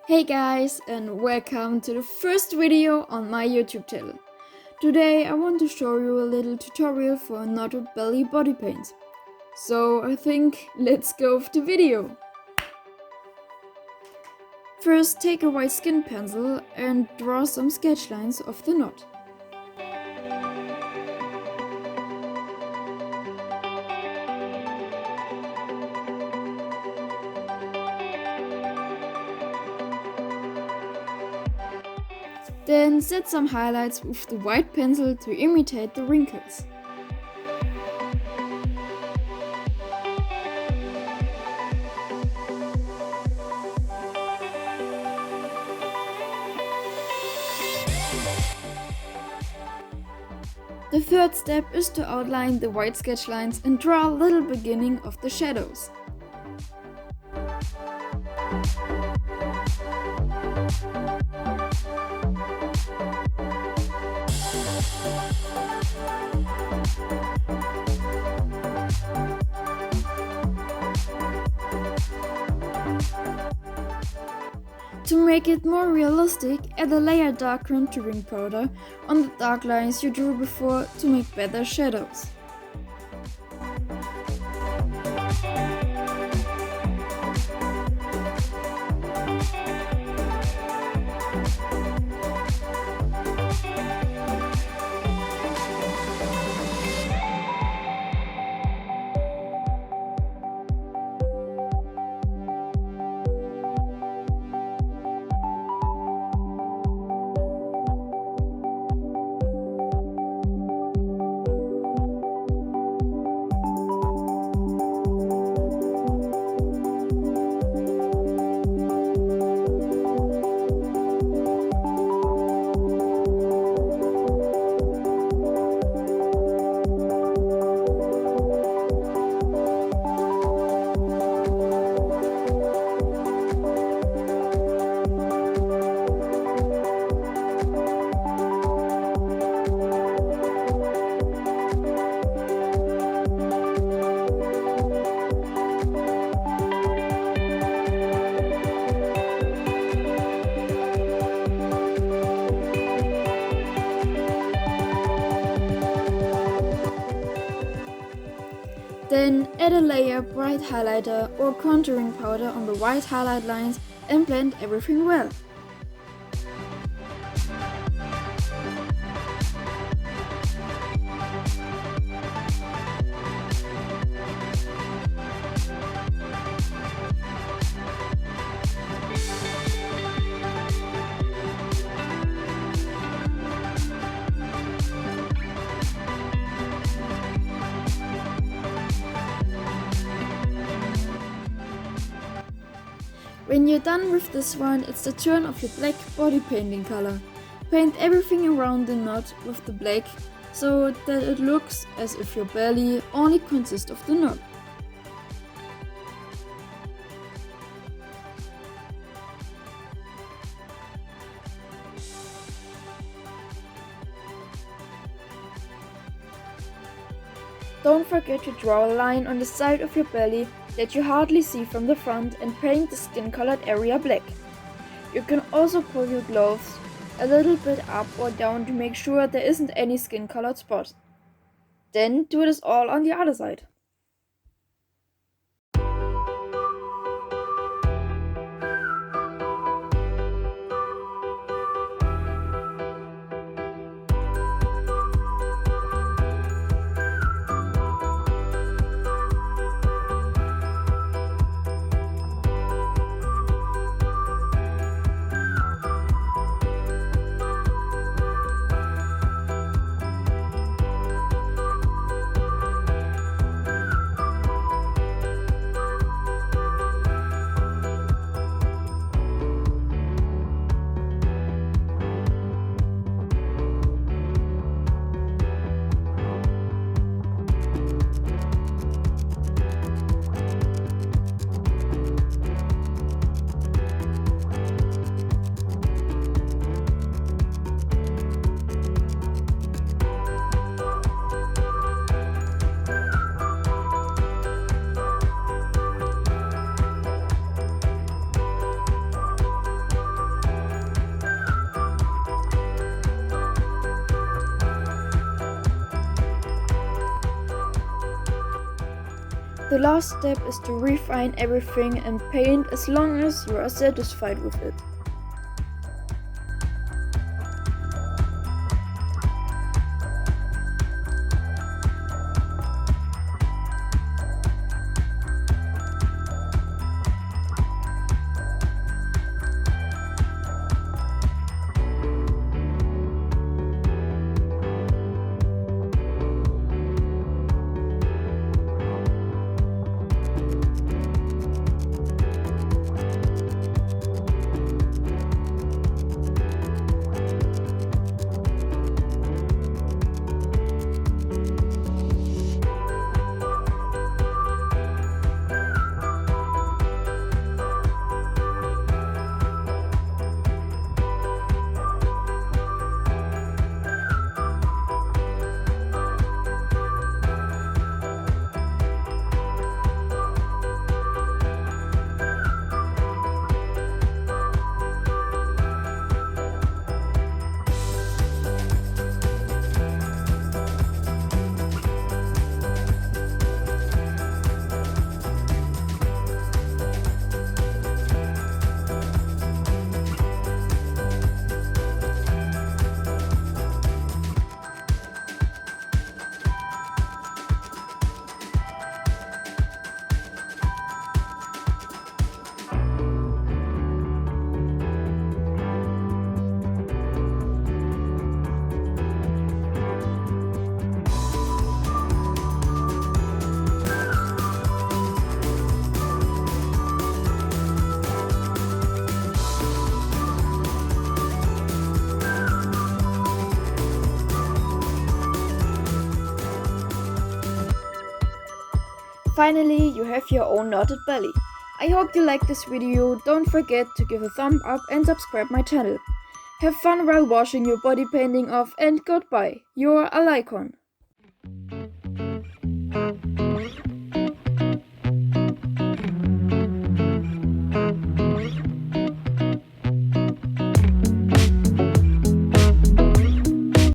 Hey guys, and welcome to the first video on my YouTube channel. Today I want to show you a little tutorial for a knotted belly body paint. So I think let's go with the video. First, take a white skin pencil and draw some sketch lines of the knot. Then set some highlights with the white pencil to imitate the wrinkles. The third step is to outline the white sketch lines and draw a little beginning of the shadows. To make it more realistic, add a layer dark contouring powder on the dark lines you drew before to make better shadows. Then add a layer bright highlighter or contouring powder on the white highlight lines and blend everything well. When you're done with this one, it's the turn of your black body painting color. Paint everything around the knot with the black so that it looks as if your belly only consists of the knot. Don't forget to draw a line on the side of your belly that you hardly see from the front and paint the skin colored area black. You can also pull your gloves a little bit up or down to make sure there isn't any skin colored spot. Then do this all on the other side. The last step is to refine everything and paint as long as you are satisfied with it. Finally, you have your own knotted belly. I hope you liked this video. Don't forget to give a thumb up and subscribe my channel. Have fun while washing your body painting off, and goodbye, your Alykon.